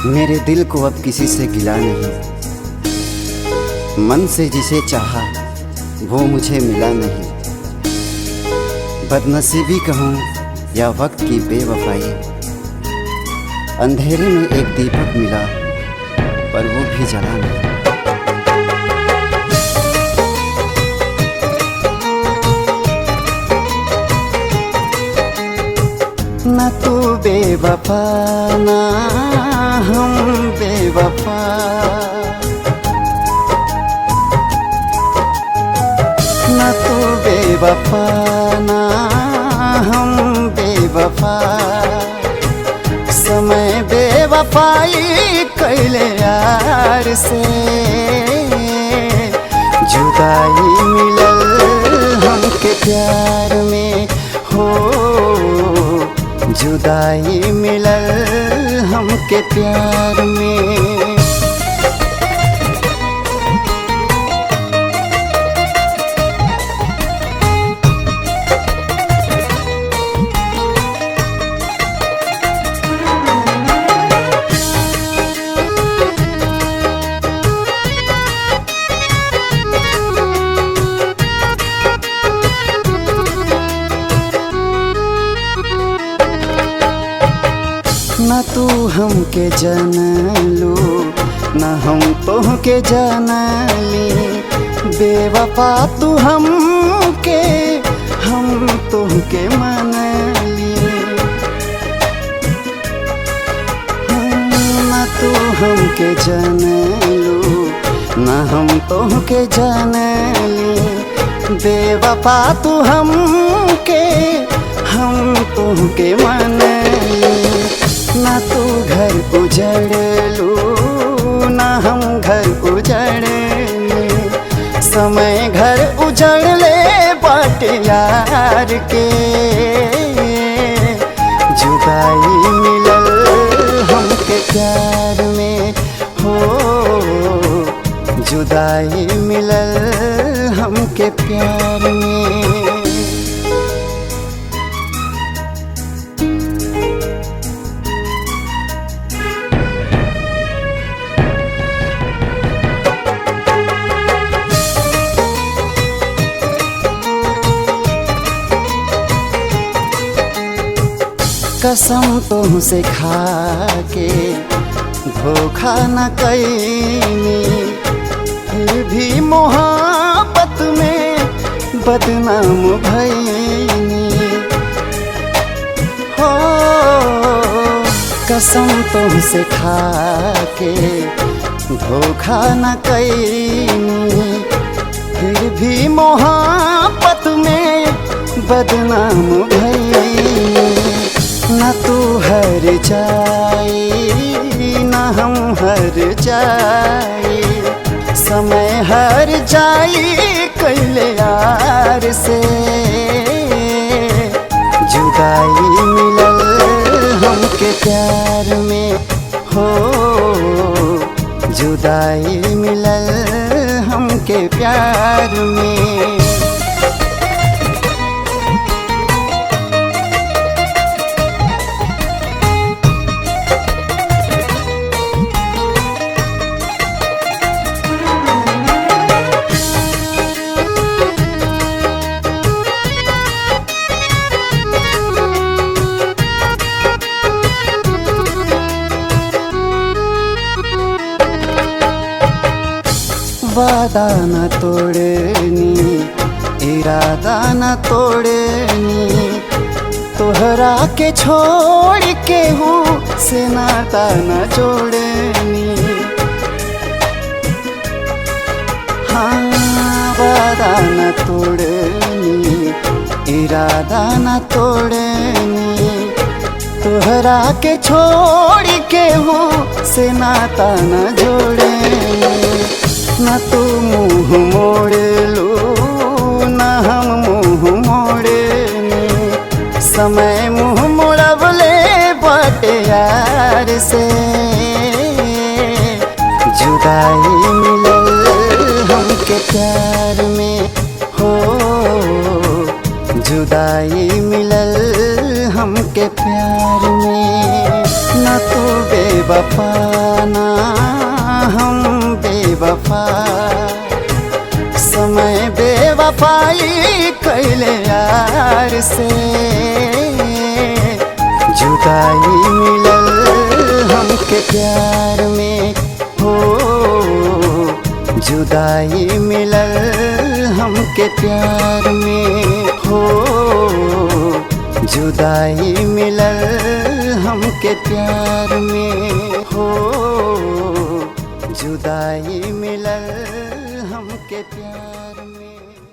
मेरे दिल को अब किसी से गिला नहीं, मन से जिसे चाहा वो मुझे मिला नहीं। बदनसीबी कहूँ या वक्त की बेवफाई, अंधेरे में एक दीपक मिला पर वो भी जला नहीं। न तू बेवफा ना हम बेवफा, न तू बेवफा ना हम बेवफा। समय बेवफाई कैले यार से, जुदाई मिलल हमके प्यार में हो, जुदाई मिलल हमके प्यार में। न तू हमके जानलू न हम तोहके जानली, बेवफा तू हमके हम तोहके मनली। न तू हमके जानलू न हम तोहके जानली, बेवफा तू हमके हम तोहके मनली। ना तू घर उजड़लू ना हम घर उजड़ले, समय घर उजड़ले बाटे यार के। जुदाई मिलल हमके प्यार में हो, जुदाई मिलल हमके प्यार में। कसम तुमसे खा के धोखा न कैनी, फिर भी मोहब्बत में बदनाम भैनी हो। कसम तुमसे खा के धोखा न कैनी, फिर भी मोहब्बत में बदनाम भैनी। न तू हर जाई न हम हर जाई, समय हर जाई कैले यार से। जुदाई मिलल हमके प्यार में हो, जुदाई मिलल हमके प्यार में। वादा न तोड़नी इरादा न तोड़नी, तोहरा के छोड़ के हूँ से नाता न जोड़नी। हाँ वादा न तोड़नी इरादा न तोड़नी, तोहरा के छोड़ के हूँ से नाता न जोड़नी। न तू मुँह मोड़ लो न हम मुँह मोड़नी, समय मुँह मोड़वले बाटे यार से। जुदाई मिलल हमके प्यार में हो, जुदाई मिलल हमके हमके प्यार में। न तू बेवफा ना हम बेवफा, समय बेवफाई कैले यार से। जुदाई मिलल हमके प्यार में हो, जुदाई मिलल हमके प्यार में हो, जुदाई मिलल हमके प्यार में हो, जुदाई मिलल हमके प्यार।